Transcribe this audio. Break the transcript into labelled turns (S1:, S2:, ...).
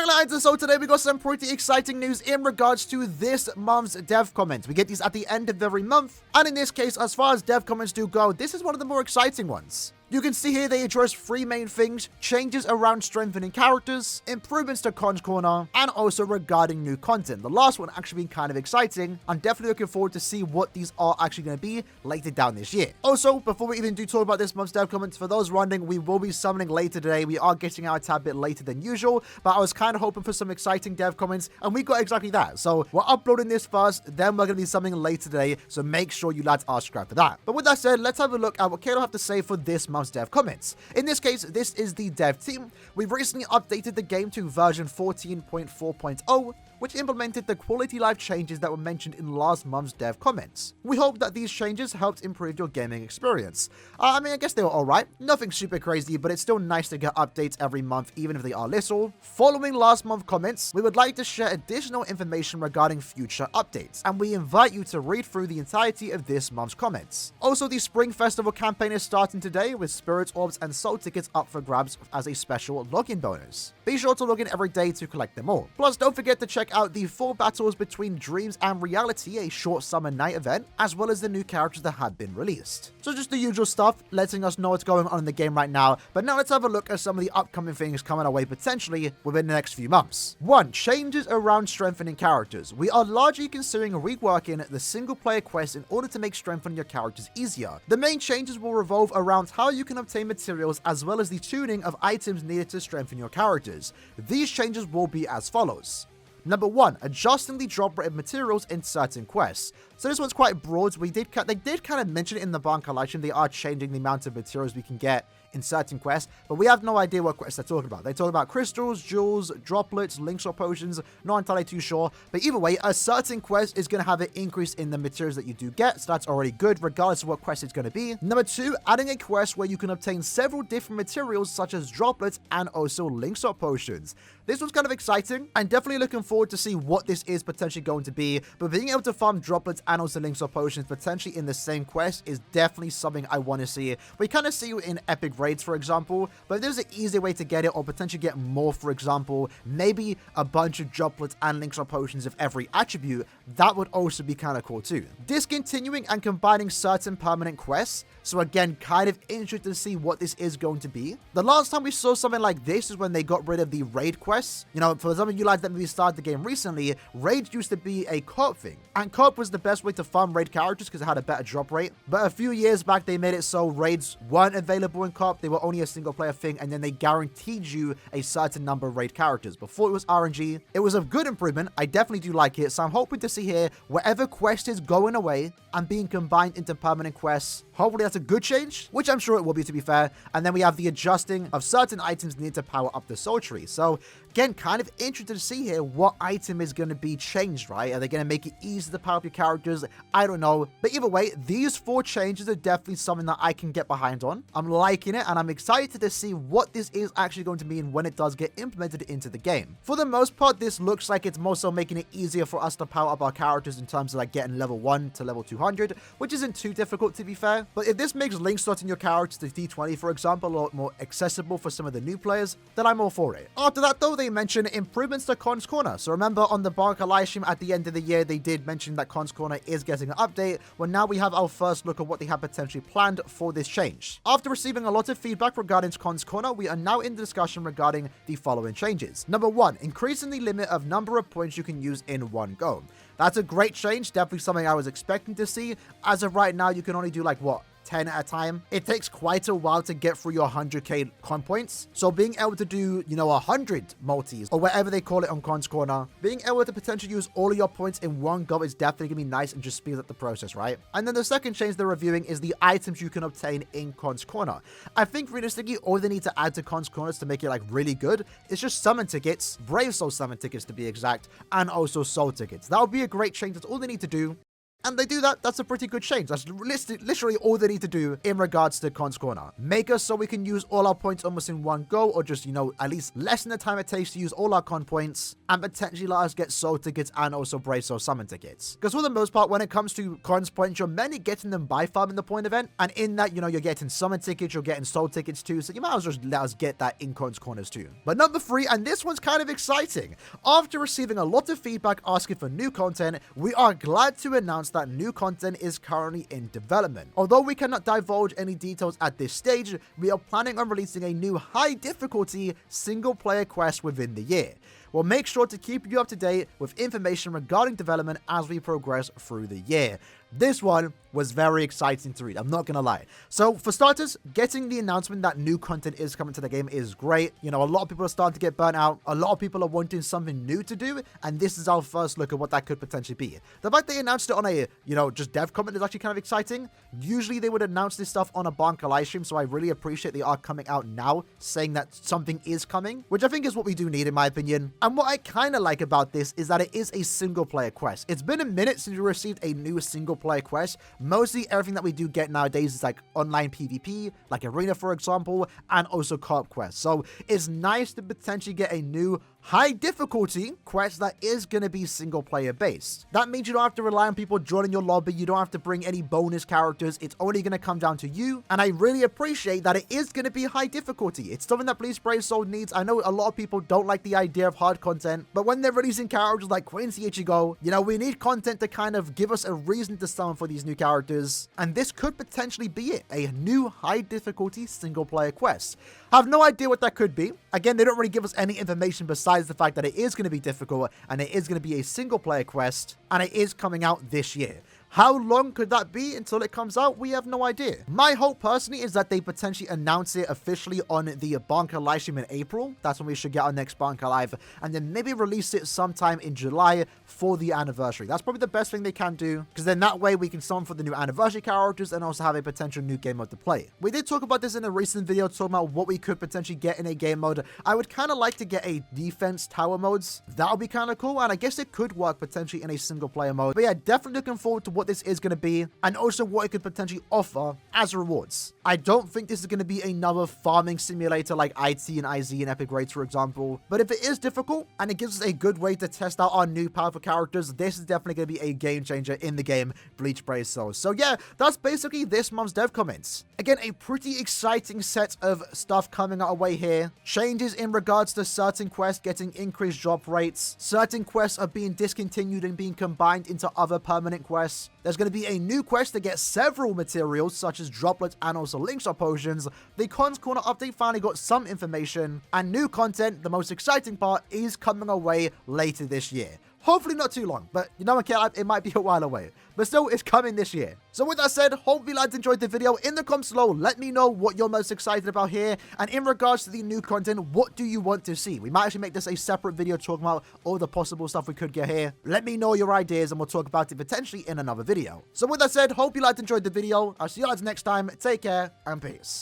S1: Alright lads, so today we got some pretty exciting news in regards to this month's dev comments. We get these at the end of every month, and in this case, as far as dev comments do go, this is one of the more exciting ones. You can see here they address three main things: changes around strengthening characters, improvements to Cons Corner, and also regarding new content. The last one actually being kind of exciting. I'm definitely looking forward to see what these are actually going to be later down this year. Also, before we even do talk about this month's dev comments, for those wondering, we will be summoning later today. We are getting out a tad bit later than usual, but I was kind of hoping for some exciting dev comments, and we got exactly that. So we're uploading this first, then we're going to be summoning later today, so make sure you lads are subscribed for that. But with that said, let's have a look at what Kato have to say for this month's dev comments. In this case, this is the dev team. We've recently updated the game to version 14.4.0, which implemented the quality life changes that were mentioned in last month's dev comments. We hope that these changes helped improve your gaming experience. I guess they were alright. Nothing super crazy, but it's still nice to get updates every month, even if they are little. Following last month's comments, we would like to share additional information regarding future updates, and we invite you to read through the entirety of this month's comments. Also, the Spring Festival campaign is starting today, with Spirit Orbs and Soul Tickets up for grabs as a special login bonus. Be sure to log in every day to collect them all. Plus, don't forget to check out the 4 battles between dreams and reality, a short summer night event, as well as the new characters that have been released. So just the usual stuff, letting us know what's going on in the game right now. But now let's have a look at some of the upcoming things coming our way potentially within the next few months. 1. Changes around strengthening characters. We are largely considering reworking the single player quest in order to make strengthening your characters easier. The main changes will revolve around how you can obtain materials, as well as the tuning of items needed to strengthen your characters. These changes will be as follows. Number 1, adjusting the drop rate of materials in certain quests. So this one's quite broad. They did kind of mention it in the Barn collection. They are changing the amount of materials we can get in certain quests, but we have no idea what quests they're talking about. They talk about crystals, jewels, droplets, links or potions. Not entirely too sure, but either way, a certain quest is going to have an increase in the materials that you do get, so that's already good regardless of what quest it's going to be. Number 2, adding a quest where you can obtain several different materials such as droplets and also links or potions. This was kind of exciting. I'm definitely looking forward to see what this is potentially going to be, but being able to farm droplets and also links or potions potentially in the same quest is definitely something I want to see. We kind of see it in epic raids, for example, but if there's an easy way to get it or potentially get more, for example, maybe a bunch of droplets and links or potions of every attribute, that would also be kind of cool too. Discontinuing and combining certain permanent quests. So again, kind of interested to see what this is going to be. The last time we saw something like this is when they got rid of the raid quests. You know, for some of you lads that maybe started the game recently, raids used to be a co-op thing. And co-op was the best way to farm raid characters because it had a better drop rate. But a few years back, they made it so raids weren't available in co-op. They were only a single player thing, and then they guaranteed you a certain number of raid characters. Before it was RNG, it was a good improvement. I definitely do like it. So I'm hoping to see here, whatever quest is going away and being combined into permanent quests, hopefully that's a good change, which I'm sure it will be, to be fair. And then we have the adjusting of certain items needed to power up the soul tree. So again, kind of interested to see here what item is going to be changed, right? Are they going to make it easy to power up your characters? I don't know. But either way, these 4 changes are definitely something that I can get behind on. I'm liking it, and I'm excited to see what this is actually going to mean when it does get implemented into the game. For the most part, this looks like it's more so making it easier for us to power up our characters in terms of like getting level 1 to level 200, which isn't too difficult, to be fair. But if this makes link slotting your characters to D20, for example, a lot more accessible for some of the new players, then I'm all for it. After that, though, they mention improvements to Cons Corner. So remember on the Barker live stream at the end of the year, they did mention that Cons Corner is getting an update. Well, now we have our first look at what they have potentially planned for this change. After receiving a lot of feedback regarding Cons Corner, we are now in discussion regarding the following changes. Number 1, increasing the limit of number of points you can use in one go. That's a great change, definitely something I was expecting to see. As of right now, you can only do like, what, 10 at a time. It takes quite a while to get through your 100k con points. So being able to do, 100 multis or whatever they call it on Cons Corner, being able to potentially use all of your points in one go is definitely gonna be nice and just speeds up the process, right? And then the second change they're reviewing is the items you can obtain in Cons Corner. I think realistically, all they need to add to Cons Corners to make it like really good is just summon tickets, Brave Soul summon tickets to be exact, and also soul tickets. That would be a great change. That's all they need to do. And they do that. That's a pretty good change. That's literally all they need to do in regards to Cons Corner. Make us so we can use all our points almost in one go, or just, at least lessen the time it takes to use all our con points, and potentially let us get soul tickets and also brave soul summon tickets. Because for the most part, when it comes to cons points, you're mainly getting them by farming the point event, and in that, you're getting summon tickets, you're getting soul tickets too, so you might as well just let us get that in Cons Corners too. But number 3, and this one's kind of exciting. After receiving a lot of feedback asking for new content, we are glad to announce that new content is currently in development. Although we cannot divulge any details at this stage, we are planning on releasing a new high difficulty single player quest within the year. We'll make sure to keep you up to date with information regarding development as we progress through the year. This one was very exciting to read, I'm not gonna lie. So for starters, getting the announcement that new content is coming to the game is great. A lot of people are starting to get burnt out. A lot of people are wanting something new to do, and this is our first look at what that could potentially be. The fact they announced it on a, just dev comment is actually kind of exciting. Usually they would announce this stuff on a Banker live stream, so I really appreciate they are coming out now saying that something is coming, which I think is what we do need in my opinion. And what I kind of like about this is that it is a single player quest. It's been a minute since we received a new single player quest. Mostly everything that we do get nowadays is like online PvP, like Arena for example, and also co-op quests. So it's nice to potentially get a new high difficulty quest that is going to be single player based. That means you don't have to rely on people joining your lobby. You don't have to bring any bonus characters. It's only going to come down to you. And I really appreciate that it is going to be high difficulty. It's something that Bleach Brave Soul needs. I know a lot of people don't like the idea of hard content, but when they're releasing characters like Quincy Ichigo, we need content to kind of give us a reason to summon for these new characters. And this could potentially be it, a new high difficulty single player quest. I have no idea what that could be. Again, they don't really give us any information besides the fact that it is going to be difficult and it is going to be a single player quest and it is coming out this year. How long could that be until it comes out? We have no idea. My hope personally is that they potentially announce it officially on the Banker live stream in April. That's when we should get our next Banker live, and then maybe release it sometime in July for the anniversary. That's probably the best thing they can do, because then that way we can summon for the new anniversary characters and also have a potential new game mode to play. We did talk about this in a recent video talking about what we could potentially get in a game mode. I would kind of like to get a defense tower modes. That would be kind of cool, and I guess it could work potentially in a single player mode. But yeah, definitely looking forward to what this is going to be and also what it could potentially offer as rewards. I don't think this is going to be another farming simulator like IT and IZ and Epic Raids, for example. But if it is difficult and it gives us a good way to test out our new powerful characters, this is definitely going to be a game changer in the game Bleach Brave Souls. So yeah, that's basically this month's dev comments. Again, a pretty exciting set of stuff coming our way here. Changes in regards to certain quests getting increased drop rates. Certain quests are being discontinued and being combined into other permanent quests. There's going to be a new quest to get several materials such as droplets and also links or potions. The Cons Corner update finally got some information, and new content, the most exciting part, is coming our way later this year. Hopefully not too long, but it might be a while away. But still, it's coming this year. So with that said, hope you lads enjoyed the video. In the comments below, let me know what you're most excited about here. And in regards to the new content, what do you want to see? We might actually make this a separate video talking about all the possible stuff we could get here. Let me know your ideas and we'll talk about it potentially in another video. So with that said, hope you lads enjoyed the video. I'll see you lads next time. Take care and peace.